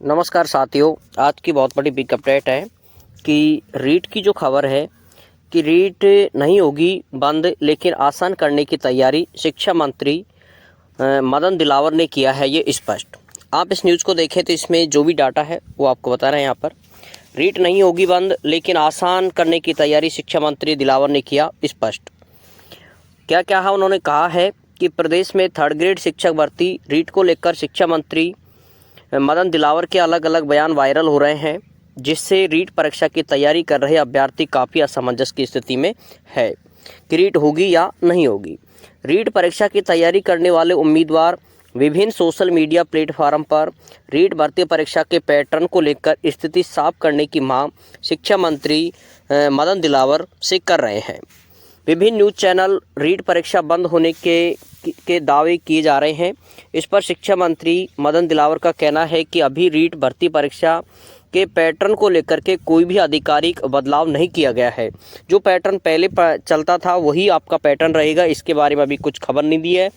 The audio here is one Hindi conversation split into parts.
नमस्कार साथियों, आज की बहुत बड़ी बिग अपडेट है कि रीट की जो खबर है कि रीट नहीं होगी बंद, लेकिन आसान करने की तैयारी शिक्षा मंत्री मदन दिलावर ने किया है ये स्पष्ट। आप इस न्यूज़ को देखें तो इसमें जो भी डाटा है वो आपको बता रहे हैं। यहाँ पर रीट नहीं होगी बंद, लेकिन आसान करने की तैयारी शिक्षा मंत्री दिलावर ने किया स्पष्ट। क्या क्या है उन्होंने कहा है कि प्रदेश में थर्ड ग्रेड शिक्षक भर्ती रीट को लेकर शिक्षा मंत्री मदन दिलावर के अलग अलग बयान वायरल हो रहे हैं, जिससे रीट परीक्षा की तैयारी कर रहे अभ्यर्थी काफ़ी असमंजस की स्थिति में है कि रीट होगी या नहीं होगी। रीट परीक्षा की तैयारी करने वाले उम्मीदवार विभिन्न सोशल मीडिया प्लेटफॉर्म पर रीट भर्ती परीक्षा के पैटर्न को लेकर स्थिति साफ करने की मांग शिक्षा मंत्री मदन दिलावर से कर रहे हैं। विभिन्न न्यूज़ चैनल रीट परीक्षा बंद होने के दावे किए जा रहे हैं। इस पर शिक्षा मंत्री मदन दिलावर का कहना है कि अभी रीट भर्ती परीक्षा के पैटर्न को लेकर के कोई भी आधिकारिक बदलाव नहीं किया गया है। जो पैटर्न पहले चलता था वही आपका पैटर्न रहेगा। इसके बारे में अभी कुछ खबर नहीं दी है,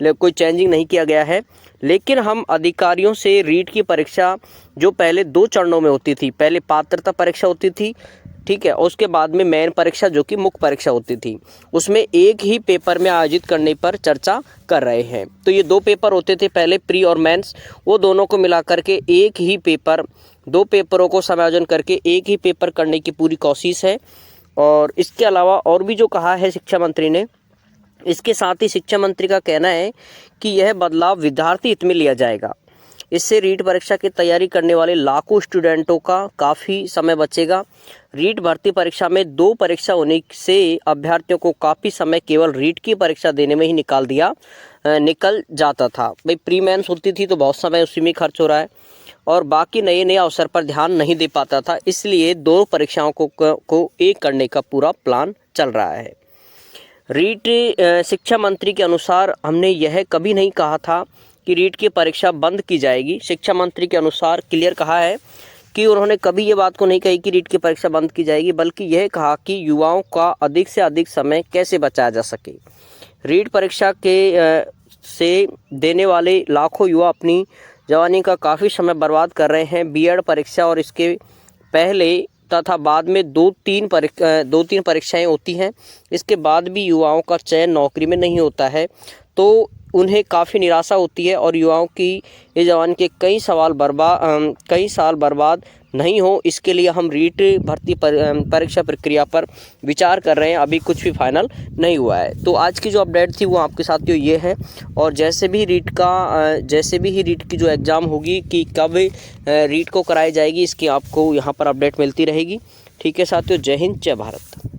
कोई चेंजिंग नहीं किया गया है। लेकिन हम अधिकारियों से रीट की परीक्षा जो पहले 2 चरणों में होती थी, पहले पात्रता परीक्षा होती थी, ठीक है, और उसके बाद में मेन परीक्षा जो कि मुख्य परीक्षा होती थी, उसमें एक ही पेपर में आयोजित करने पर चर्चा कर रहे हैं। तो ये 2 पेपर होते थे पहले, प्री और मेंस, वो दोनों को मिला करके एक ही पेपर, 2 पेपरों को समायोजन करके एक ही पेपर करने की पूरी कोशिश है। और इसके अलावा और भी जो कहा है शिक्षा मंत्री ने, इसके साथ ही शिक्षा मंत्री का कहना है कि यह बदलाव विद्यार्थी हित में लिया जाएगा। इससे रीट परीक्षा की तैयारी करने वाले लाखों स्टूडेंटों का काफ़ी समय बचेगा। रीट भर्ती परीक्षा में 2 परीक्षा होने से अभ्यर्थियों को काफ़ी समय केवल रीट की परीक्षा देने में ही निकल जाता था। भाई प्री मेंस होती थी तो बहुत समय उसी में खर्च हो रहा है और बाकी नए अवसर पर ध्यान नहीं दे पाता था। इसलिए 2 परीक्षाओं को एक करने का पूरा प्लान चल रहा है। रीट शिक्षा मंत्री के अनुसार हमने यह कभी नहीं कहा था कि रीट की परीक्षा बंद की जाएगी। शिक्षा मंत्री के अनुसार क्लियर कहा है कि उन्होंने कभी ये बात को नहीं कही कि रीट की परीक्षा बंद की जाएगी, बल्कि यह कहा कि युवाओं का अधिक से अधिक समय कैसे बचाया जा सके। रीट परीक्षा से देने वाले लाखों युवा अपनी जवानी का काफ़ी समय बर्बाद कर रहे हैं। बीएड परीक्षा और इसके पहले तथा बाद में 2-3 परीक्षाएं होती हैं। इसके बाद भी युवाओं का चयन नौकरी में नहीं होता है, तो उन्हें काफ़ी निराशा होती है और युवाओं की ये जवान के कई साल बर्बाद नहीं हो, इसके लिए हम रीट भर्ती परीक्षा प्रक्रिया पर विचार कर रहे हैं। अभी कुछ भी फाइनल नहीं हुआ है। तो आज की जो अपडेट थी वो आपके साथियों ये है, और जैसे भी ही रीट की जो एग्ज़ाम होगी कि कब रीट को कराई जाएगी, इसकी आपको यहाँ पर अपडेट मिलती रहेगी। ठीक है साथियों, जय हिंद, जय भारत।